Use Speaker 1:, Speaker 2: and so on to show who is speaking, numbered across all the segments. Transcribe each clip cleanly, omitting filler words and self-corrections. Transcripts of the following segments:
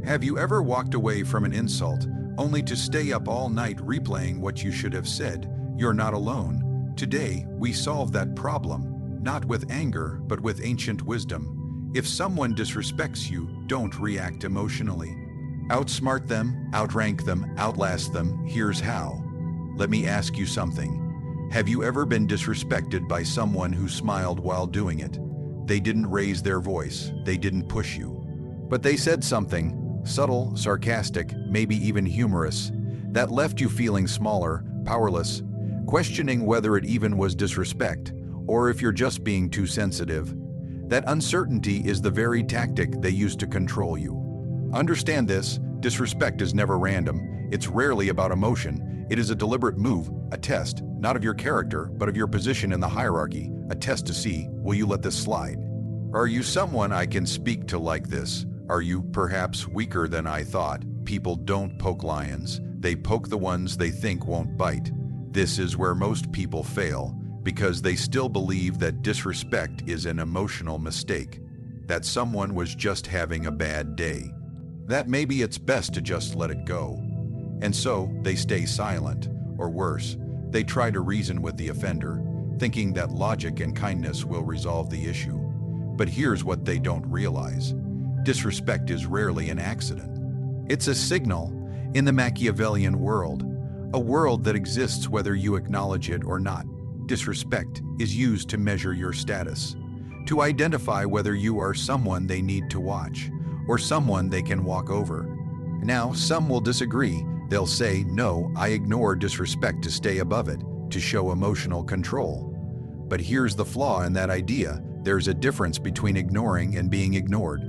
Speaker 1: Have you ever walked away from an insult only to stay up all night replaying what you should have said? You're not alone. Today, we solve that problem, not with anger, but with ancient wisdom. If someone disrespects you, don't react emotionally. Outsmart them, outrank them, outlast them. Here's how. Let me ask you something. Have you ever been disrespected by someone who smiled while doing it? They didn't raise their voice, they didn't push you. But they said something, subtle, sarcastic, maybe even humorous, that left you feeling smaller, powerless, questioning whether it even was disrespect, or if you're just being too sensitive. That uncertainty is the very tactic they use to control you. Understand this, disrespect is never random, it's rarely about emotion, it is a deliberate move, a test, not of your character, but of your position in the hierarchy, a test to see, will you let this slide? Are you someone I can speak to like this? Are you perhaps weaker than I thought? People don't poke lions, they poke the ones they think won't bite. This is where most people fail, because they still believe that disrespect is an emotional mistake, that someone was just having a bad day, that maybe it's best to just let it go. And so they stay silent, or worse, they try to reason with the offender, thinking that logic and kindness will resolve the issue. But here's what they don't realize. Disrespect is rarely an accident. It's a signal in the Machiavellian world, a world that exists whether you acknowledge it or not. Disrespect is used to measure your status, to identify whether you are someone they need to watch, or someone they can walk over. Now, some will disagree. They'll say, no, I ignore disrespect to stay above it, to show emotional control. But here's the flaw in that idea. There's a difference between ignoring and being ignored.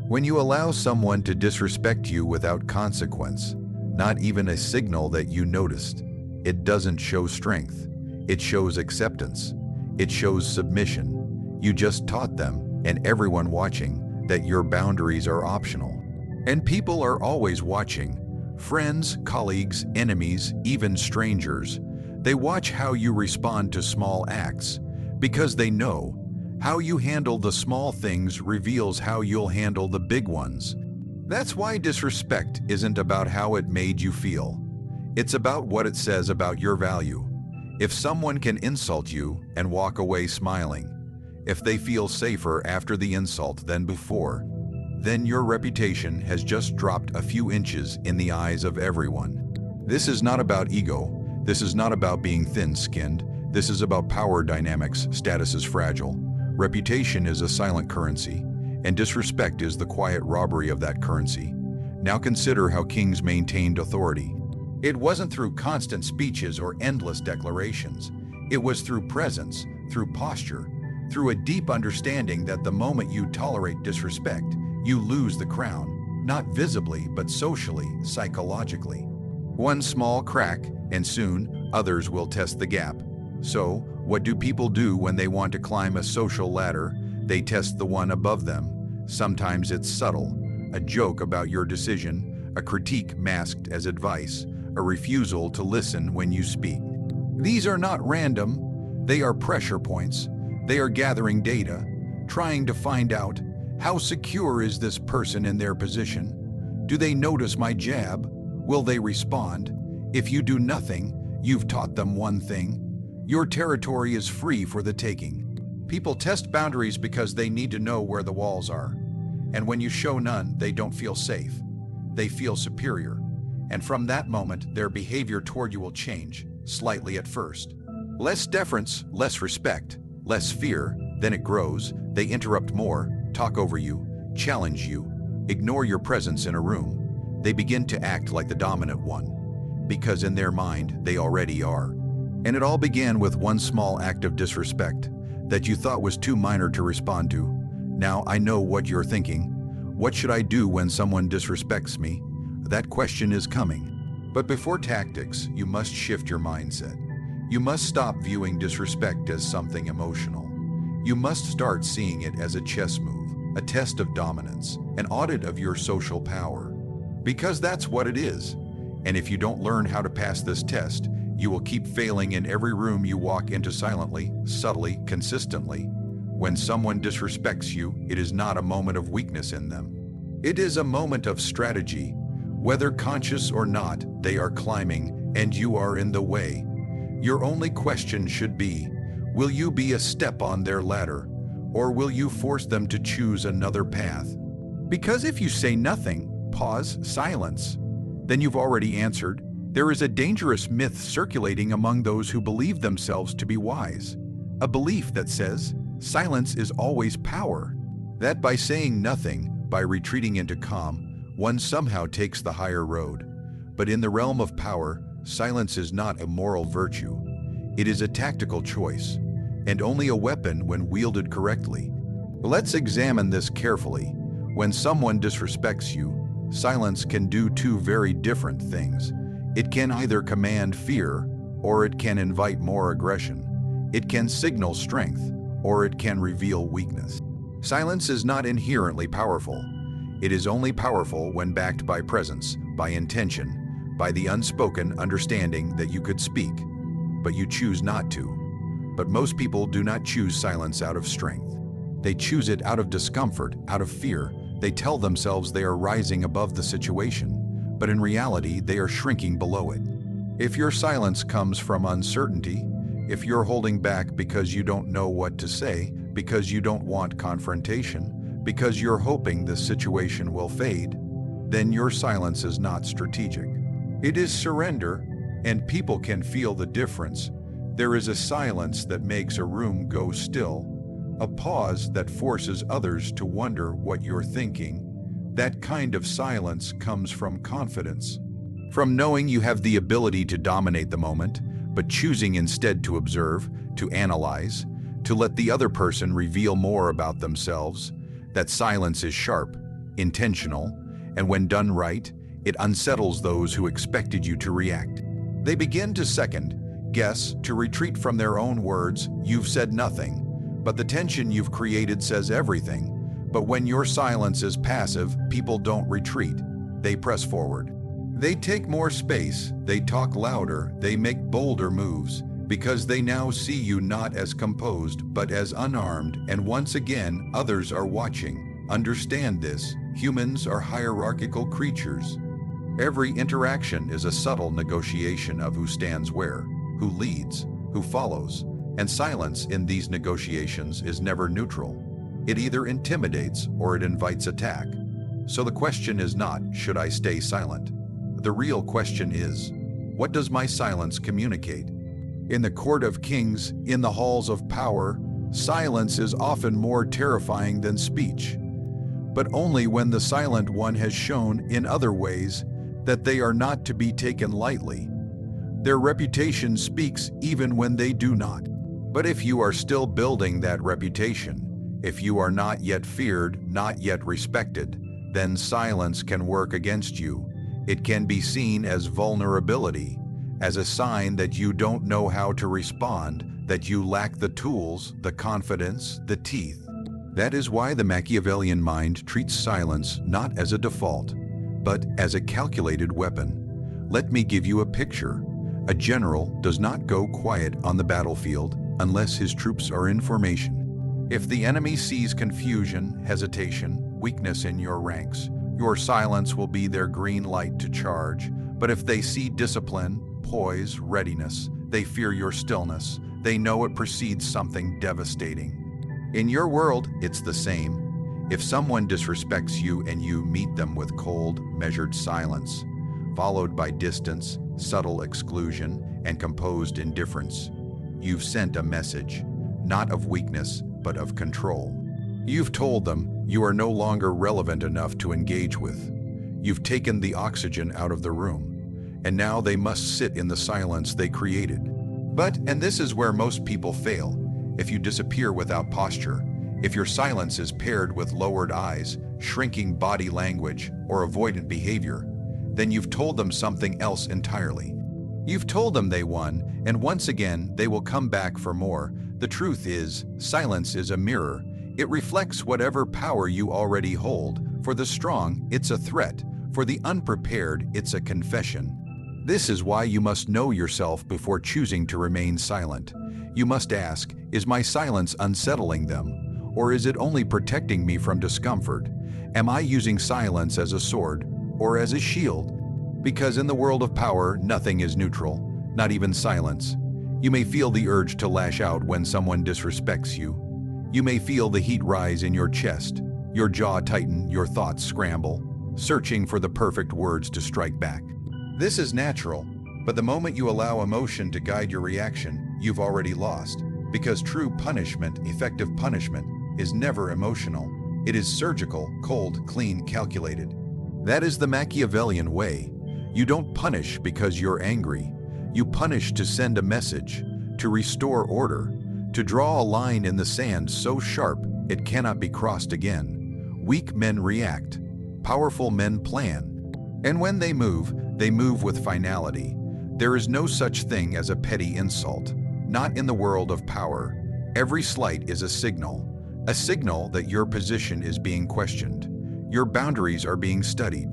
Speaker 1: When you allow someone to disrespect you without consequence, not even a signal that you noticed, it doesn't show strength. It shows acceptance. It shows submission. You just taught them, and everyone watching, that your boundaries are optional. And people are always watching. Friends, colleagues, enemies, even strangers. They watch how you respond to small acts, because they know how you handle the small things reveals how you'll handle the big ones. That's why disrespect isn't about how it made you feel. It's about what it says about your value. If someone can insult you and walk away smiling, if they feel safer after the insult than before, then your reputation has just dropped a few inches in the eyes of everyone. This is not about ego. This is not about being thin-skinned. This is about power dynamics. Status is fragile. Reputation is a silent currency, and disrespect is the quiet robbery of that currency. Now consider how kings maintained authority. It wasn't through constant speeches or endless declarations. It was through presence, through posture, through a deep understanding that the moment you tolerate disrespect, you lose the crown, not visibly, but socially, psychologically. One small crack, and soon others will test the gap. So, what do people do when they want to climb a social ladder? They test the one above them. Sometimes it's subtle, a joke about your decision, a critique masked as advice, a refusal to listen when you speak. These are not random, they are pressure points. They are gathering data, trying to find out, how secure is this person in their position? Do they notice my jab? Will they respond? If you do nothing, you've taught them one thing. Your territory is free for the taking. People test boundaries because they need to know where the walls are. And when you show none, they don't feel safe. They feel superior. And from that moment, their behavior toward you will change, slightly at first. Less deference, less respect, less fear, then it grows. They interrupt more, talk over you, challenge you, ignore your presence in a room. They begin to act like the dominant one, because in their mind, they already are. And it all began with one small act of disrespect that you thought was too minor to respond to. Now I know what you're thinking. What should I do when someone disrespects me? That question is coming. But before tactics, you must shift your mindset. You must stop viewing disrespect as something emotional. You must start seeing it as a chess move, a test of dominance, an audit of your social power. Because that's what it is. And if you don't learn how to pass this test, you will keep failing in every room you walk into silently, subtly, consistently. When someone disrespects you, it is not a moment of weakness in them. It is a moment of strategy. Whether conscious or not, they are climbing, and you are in the way. Your only question should be, will you be a step on their ladder, or will you force them to choose another path? Because if you say nothing, pause, silence, then you've already answered. There is a dangerous myth circulating among those who believe themselves to be wise. A belief that says, silence is always power. That by saying nothing, by retreating into calm, one somehow takes the higher road. But in the realm of power, silence is not a moral virtue. It is a tactical choice, and only a weapon when wielded correctly. Let's examine this carefully. When someone disrespects you, silence can do two very different things. It can either command fear, or it can invite more aggression. It can signal strength, or it can reveal weakness. Silence is not inherently powerful. It is only powerful when backed by presence, by intention, by the unspoken understanding that you could speak, but you choose not to. But most people do not choose silence out of strength. They choose it out of discomfort, out of fear. They tell themselves they are rising above the situation, but in reality, they are shrinking below it. If your silence comes from uncertainty, if you're holding back because you don't know what to say, because you don't want confrontation, because you're hoping the situation will fade, then your silence is not strategic. It is surrender, and people can feel the difference. There is a silence that makes a room go still, a pause that forces others to wonder what you're thinking. That kind of silence comes from confidence, from knowing you have the ability to dominate the moment, but choosing instead to observe, to analyze, to let the other person reveal more about themselves. That silence is sharp, intentional, and when done right, it unsettles those who expected you to react. They begin to second, guess, to retreat from their own words. You've said nothing, but the tension you've created says everything. But when your silence is passive, people don't retreat. They press forward. They take more space, they talk louder, they make bolder moves, because they now see you not as composed, but as unarmed, and once again, others are watching. Understand this, humans are hierarchical creatures. Every interaction is a subtle negotiation of who stands where, who leads, who follows, and silence in these negotiations is never neutral. It either intimidates or it invites attack. So the question is not, should I stay silent? The real question is, what does my silence communicate? In the court of kings, in the halls of power, silence is often more terrifying than speech. But only when the silent one has shown, in other ways, that they are not to be taken lightly. Their reputation speaks even when they do not. But if you are still building that reputation, if you are not yet feared, not yet respected, then silence can work against you. It can be seen as vulnerability, as a sign that you don't know how to respond, that you lack the tools, the confidence, the teeth. That is why the Machiavellian mind treats silence not as a default, but as a calculated weapon. Let me give you a picture. A general does not go quiet on the battlefield unless his troops are in formation. If the enemy sees confusion, hesitation, weakness in your ranks, your silence will be their green light to charge. But if they see discipline, poise, readiness, they fear your stillness. They know it precedes something devastating. In your world, it's the same. If someone disrespects you and you meet them with cold, measured silence, followed by distance, subtle exclusion, and composed indifference, you've sent a message, not of weakness, but of control. You've told them you are no longer relevant enough to engage with. You've taken the oxygen out of the room, and now they must sit in the silence they created. But, and this is where most people fail, if you disappear without posture, if your silence is paired with lowered eyes, shrinking body language, or avoidant behavior, then you've told them something else entirely. You've told them they won, and once again they will come back for more. The truth is, silence is a mirror. It reflects whatever power you already hold. For the strong, it's a threat. For the unprepared, it's a confession. This is why you must know yourself before choosing to remain silent. You must ask, is my silence unsettling them? or is it only protecting me from discomfort? Am I using silence as a sword or as a shield? Because in the world of power, nothing is neutral, not even silence. You may feel the urge to lash out when someone disrespects you. You may feel the heat rise in your chest, your jaw tighten, your thoughts scramble, searching for the perfect words to strike back. This is natural, but the moment you allow emotion to guide your reaction, you've already lost. Because true punishment, effective punishment, is never emotional. It is surgical, cold, clean, calculated. That is the Machiavellian way. You don't punish because you're angry. You punish to send a message, to restore order, to draw a line in the sand so sharp it cannot be crossed again. Weak men react. Powerful men plan. And when they move with finality. There is no such thing as a petty insult. Not in the world of power. Every slight is a signal that your position is being questioned. Your boundaries are being studied.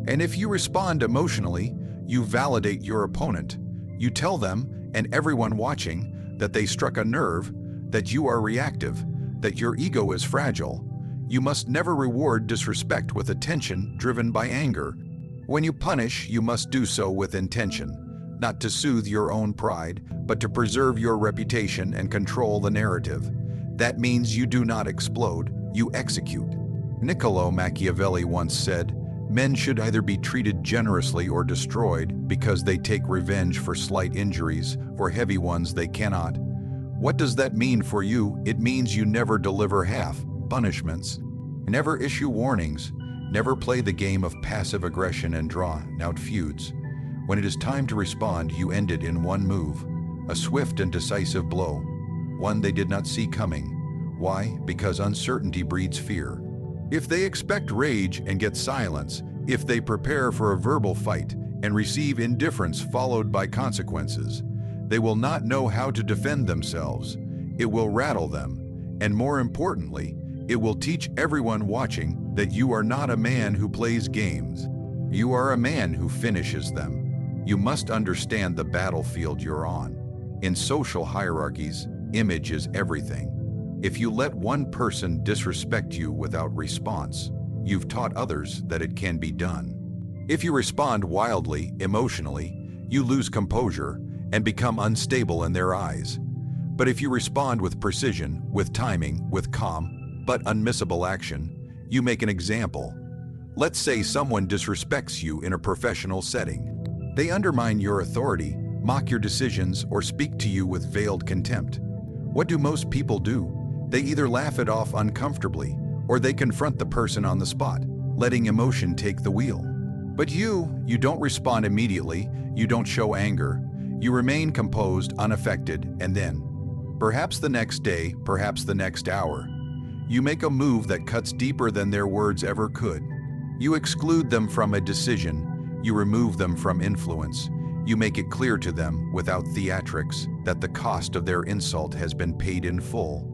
Speaker 1: And if you respond emotionally, you validate your opponent. You tell them, and everyone watching, that they struck a nerve, that you are reactive, that your ego is fragile. You must never reward disrespect with attention driven by anger. When you punish, you must do so with intention. Not to soothe your own pride, but to preserve your reputation and control the narrative. That means you do not explode, you execute. Niccolo Machiavelli once said, "Men should either be treated generously or destroyed because they take revenge for slight injuries, for heavy ones they cannot." What does that mean for you? It means you never deliver half punishments, never issue warnings, never play the game of passive aggression and drawn-out feuds. When it is time to respond, you end it in one move, a swift and decisive blow, one they did not see coming. Why? Because uncertainty breeds fear. If they expect rage and get silence, if they prepare for a verbal fight and receive indifference followed by consequences, they will not know how to defend themselves. It will rattle them, and more importantly, it will teach everyone watching that you are not a man who plays games. You are a man who finishes them. You must understand the battlefield you're on. In social hierarchies, image is everything. If you let one person disrespect you without response, you've taught others that it can be done. If you respond wildly, emotionally, you lose composure and become unstable in their eyes. But if you respond with precision, with timing, with calm, but unmissable action, you make an example. Let's say someone disrespects you in a professional setting. They undermine your authority, mock your decisions, or speak to you with veiled contempt. What do most people do? They either laugh it off uncomfortably, or they confront the person on the spot, letting emotion take the wheel. But you don't respond immediately, you don't show anger. You remain composed, unaffected, and then, perhaps the next day, perhaps the next hour, you make a move that cuts deeper than their words ever could. You exclude them from a decision. You remove them from influence. You make it clear to them, without theatrics, that the cost of their insult has been paid in full.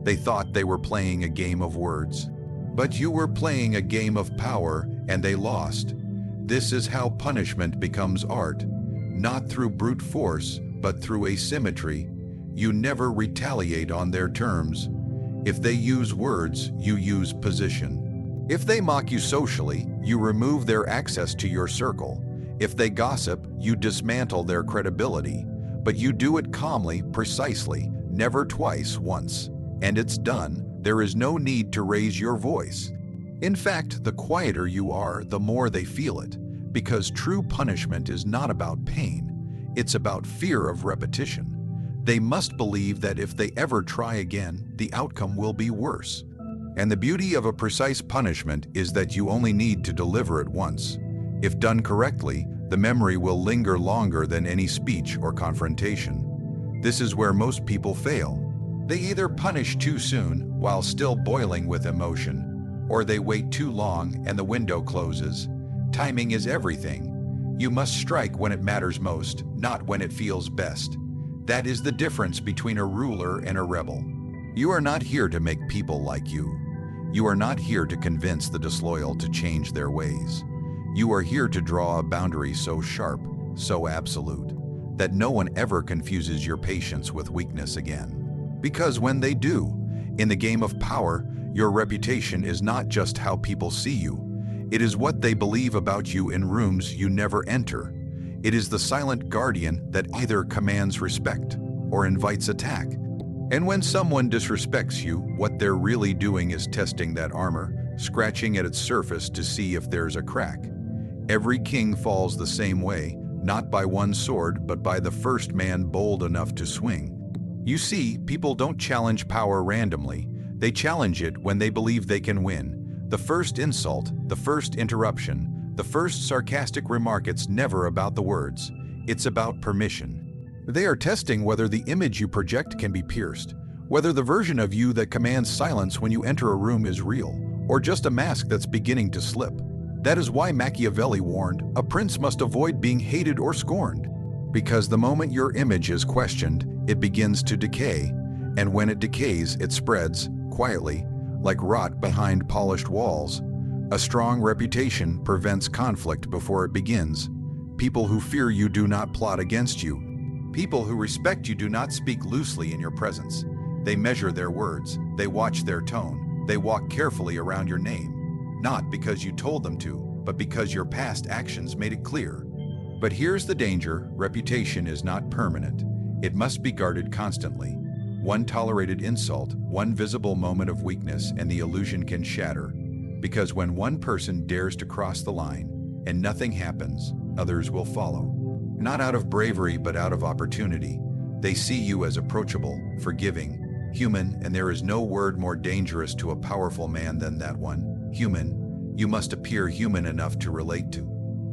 Speaker 1: They thought they were playing a game of words. But you were playing a game of power, and they lost. This is how punishment becomes art. Not through brute force, but through asymmetry. You never retaliate on their terms. If they use words, you use position. If they mock you socially, you remove their access to your circle. If they gossip, you dismantle their credibility. But you do it calmly, precisely, never twice, once. And it's done. There is no need to raise your voice. In fact, the quieter you are, the more they feel it. Because true punishment is not about pain. It's about fear of repetition. They must believe that if they ever try again, the outcome will be worse. And the beauty of a precise punishment is that you only need to deliver it once. If done correctly, the memory will linger longer than any speech or confrontation. This is where most people fail. They either punish too soon while still boiling with emotion, or they wait too long and the window closes. Timing is everything. You must strike when it matters most, not when it feels best. That is the difference between a ruler and a rebel. You are not here to make people like you. You are not here to convince the disloyal to change their ways. You are here to draw a boundary so sharp, so absolute, that no one ever confuses your patience with weakness again. Because when they do, In the game of power, your reputation is not just how people see you. It is what they believe about you in rooms you never enter. It is the silent guardian that either commands respect or invites attack. And when someone disrespects you, what they're really doing is testing that armor, scratching at its surface to see if there's a crack. Every king falls the same way, not by one sword, but by the first man bold enough to swing. You see, people don't challenge power randomly. They challenge it when they believe they can win. The first insult, the first interruption, the first sarcastic remark, it's never about the words. It's about permission. They are testing whether the image you project can be pierced, whether the version of you that commands silence when you enter a room is real, or just a mask that's beginning to slip. That is why Machiavelli warned, a prince must avoid being hated or scorned. Because the moment your image is questioned, it begins to decay, and when it decays, it spreads, quietly, like rot behind polished walls. A strong reputation prevents conflict before it begins. People who fear you do not plot against you. People who respect you do not speak loosely in your presence. They measure their words, they watch their tone, they walk carefully around your name. Not because you told them to, but because your past actions made it clear. But here's the danger: reputation is not permanent. It must be guarded constantly. One tolerated insult, one visible moment of weakness, and the illusion can shatter. Because when one person dares to cross the line and nothing happens, others will follow. Not out of bravery, but out of opportunity. They see you as approachable, forgiving, human, and there is no word more dangerous to a powerful man than that one. Human. You must appear human enough to relate to,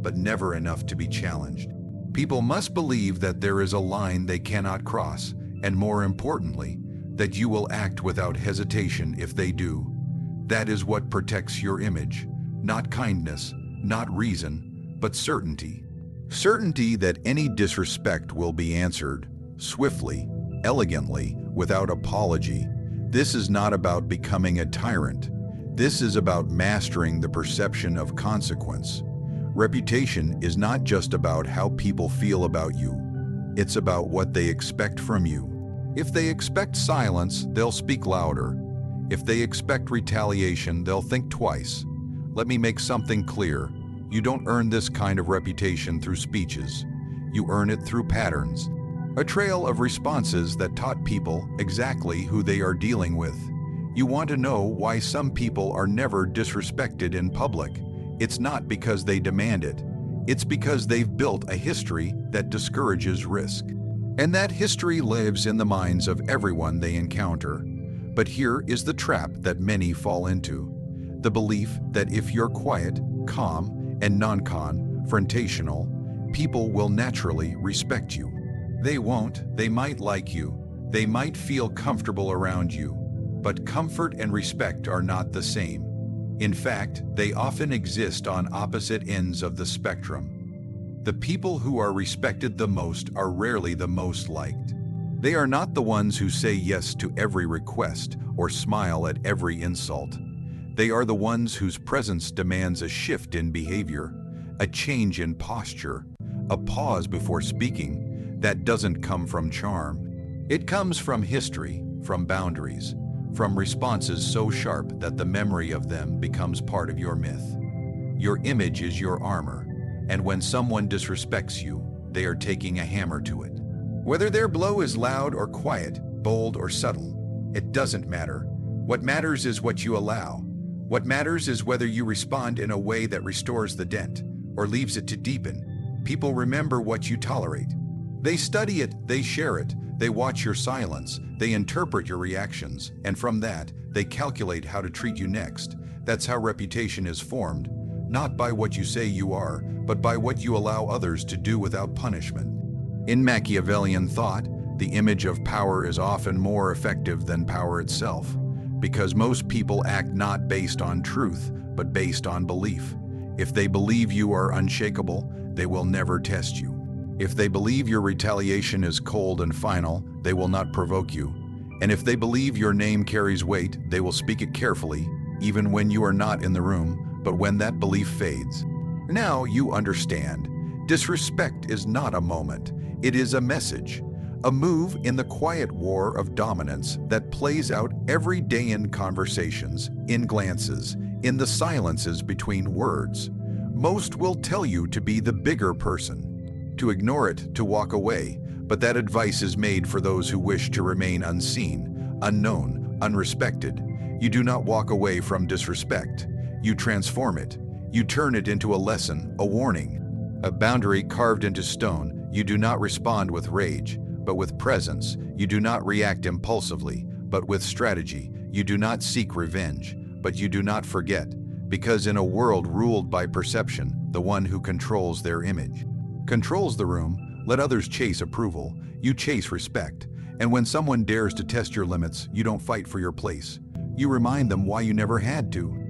Speaker 1: but never enough to be challenged. People must believe that there is a line they cannot cross, and more importantly, that you will act without hesitation if they do. That is what protects your image. Not kindness, not reason, but certainty. Certainty that any disrespect will be answered, swiftly, elegantly, without apology. This is not about becoming a tyrant. This is about mastering the perception of consequence. Reputation is not just about how people feel about you. It's about what they expect from you. If they expect silence, they'll speak louder. If they expect retaliation, they'll think twice. Let me make something clear. You don't earn this kind of reputation through speeches. You earn it through patterns. A trail of responses that taught people exactly who they are dealing with. You want to know why some people are never disrespected in public. It's not because they demand it. It's because they've built a history that discourages risk. And that history lives in the minds of everyone they encounter. But here is the trap that many fall into. The belief that if you're quiet, calm, and non-confrontational, people will naturally respect you. They won't. They might like you. They might feel comfortable around you. But comfort and respect are not the same. In fact, they often exist on opposite ends of the spectrum. The people who are respected the most are rarely the most liked. They are not the ones who say yes to every request or smile at every insult. They are the ones whose presence demands a shift in behavior, a change in posture, a pause before speaking. That doesn't come from charm. It comes from history, from boundaries, from responses so sharp that the memory of them becomes part of your myth. Your image is your armor, and when someone disrespects you, they are taking a hammer to it. Whether their blow is loud or quiet, bold or subtle, it doesn't matter. What matters is what you allow. What matters is whether you respond in a way that restores the dent or leaves it to deepen. People remember what you tolerate. They study it, they share it, they watch your silence, they interpret your reactions, and from that, they calculate how to treat you next. That's how reputation is formed, not by what you say you are, but by what you allow others to do without punishment. In Machiavellian thought, the image of power is often more effective than power itself, because most people act not based on truth, but based on belief. If they believe you are unshakable, they will never test you. If they believe your retaliation is cold and final, they will not provoke you. And if they believe your name carries weight, they will speak it carefully, even when you are not in the room, but when that belief fades. Now you understand. Disrespect is not a moment. It is a message A move in the quiet war of dominance that plays out every day in conversations, in glances, in the silences between words. Most will tell you to be the bigger person, to ignore it, to walk away, but that advice is made for those who wish to remain unseen, unknown, unrespected. You do not walk away from disrespect. You transform it. You turn it into a lesson, a warning, a boundary carved into stone. You do not respond with rage, but with presence. You do not react impulsively, but with strategy. You do not seek revenge, but you do not forget. Because in a world ruled by perception, the one who controls their image controls the room. Let others chase approval. You chase respect. And when someone dares to test your limits, you don't fight for your place. You remind them why you never had to.